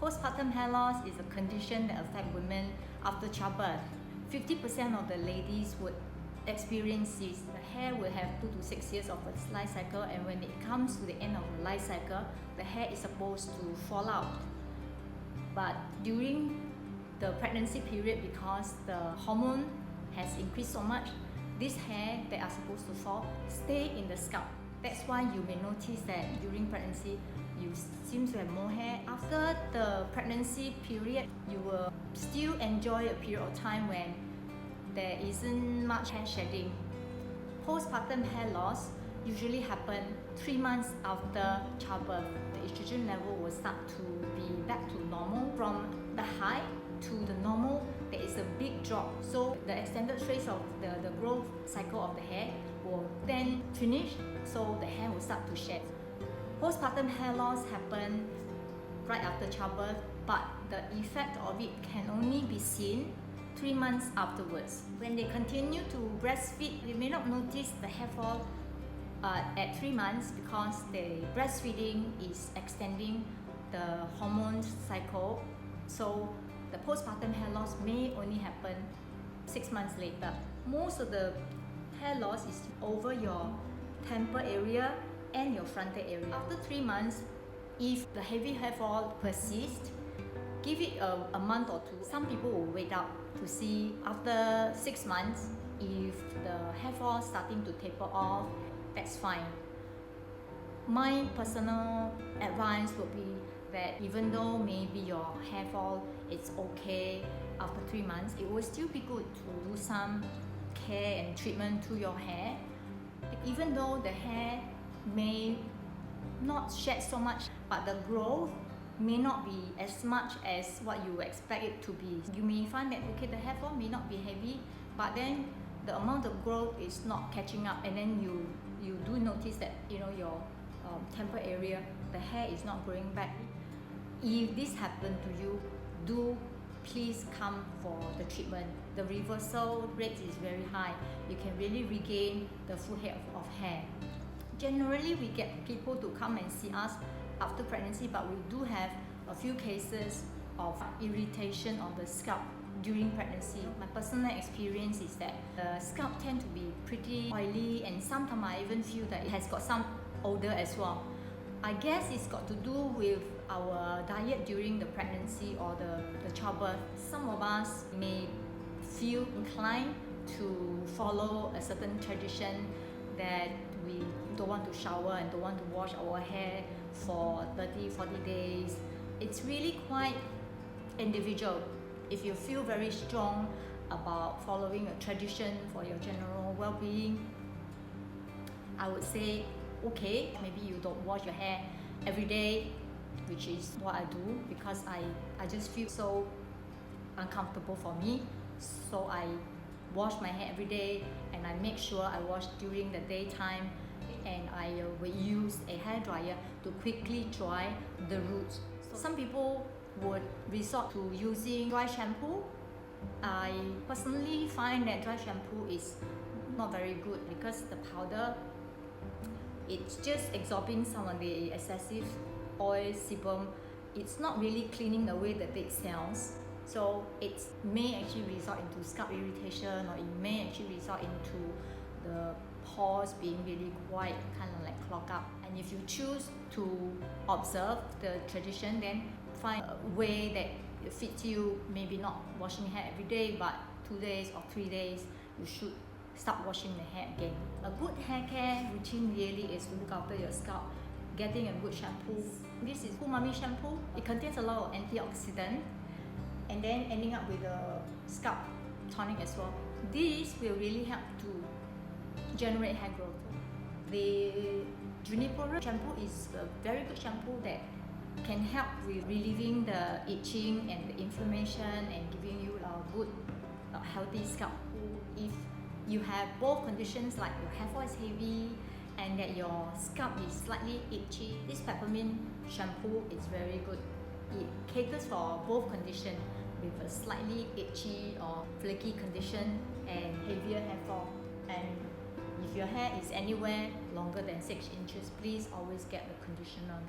Postpartum hair loss is a condition that affects women after childbirth. 50% of the ladies would experience this. The hair will have 2 to 6 years of its life cycle, and when it comes to the end of the life cycle, the hair is supposed to fall out. But during the pregnancy period, because the hormone has increased so much, this hair that are supposed to fall stay in the scalp. That's why you may notice that during pregnancy, you seem to have more hair. After the pregnancy period, you will still enjoy a period of time when there isn't much hair shedding. Postpartum hair loss usually happen 3 months after childbirth. The estrogen level will start to be back to normal. From the high to the normal, there is a big drop. So the extended phase of the growth cycle of the hair will then finish, so the hair will start to shed. Postpartum hair loss happen right after childbirth, but the effect of it can only be seen 3 months afterwards. When they continue to breastfeed, they may not notice the hair fall at 3 months because the breastfeeding is extending the hormone cycle. So the postpartum hair loss may only happen 6 months later. Most of the hair loss is over your temple area and your frontal area. After 3 months, if the heavy hair fall persists, give it a month or 2. Some people will wait out to see after 6 months if the hair fall starting to taper off. That's fine. My personal advice would be that even though maybe your hair fall is okay after 3 months, it will still be good to do some care and treatment to your hair. Even though the hair may not shed so much, but the growth may not be as much as what you expect it to be. You may find that okay, the hair fall may not be heavy, but then the amount of growth is not catching up, and then you do notice that your temple area, the hair is not growing back. If this happened to you, do please come for the treatment. The reversal rate is very high. You can really regain the full head of hair. Generally, we get people to come and see us after pregnancy, but we do have a few cases of irritation of the scalp during pregnancy. My personal experience is that the scalp tend to be pretty oily, and sometimes I even feel that it has got some odor as well. I guess it's got to do with our diet during the pregnancy or the childbirth. Some of us may feel inclined to follow a certain tradition that we don't want to shower and don't want to wash our hair for 30-40 days. It's really quite individual. If you feel very strong about following a tradition for your general well-being, I would say okay, maybe you don't wash your hair every day, which is what I do because I just feel so uncomfortable for me. So I wash my hair every day, and I make sure I wash during the daytime, and I will use a hair dryer to quickly dry the roots. So some people would resort to using dry shampoo. I personally find that dry shampoo is not very good because the powder, it's just absorbing some of the excessive oil sebum. It's not really cleaning the way the dead cells. So it may actually result into scalp irritation, or it may actually result into the pores being really quite kind of like clogged up. And if you choose to observe the tradition, then find a way that fits you. Maybe not washing hair every day, but 2 days or 3 days, you should start washing the hair again. A good hair care routine really is to look after your scalp, getting a good shampoo. This is Umami shampoo. It contains a lot of antioxidant, and then ending up with a scalp tonic as well. This will really help to generate hair growth. The Juniper shampoo is a very good shampoo that can help with relieving the itching and the inflammation and giving you a good, healthy scalp. If you have both conditions, like your hair fall is heavy and that your scalp is slightly itchy, this peppermint shampoo is very good. It caters for both conditions, with a slightly itchy or flaky condition and heavier hair fall. And if your hair is anywhere longer than 6 inches, please always get the conditioner.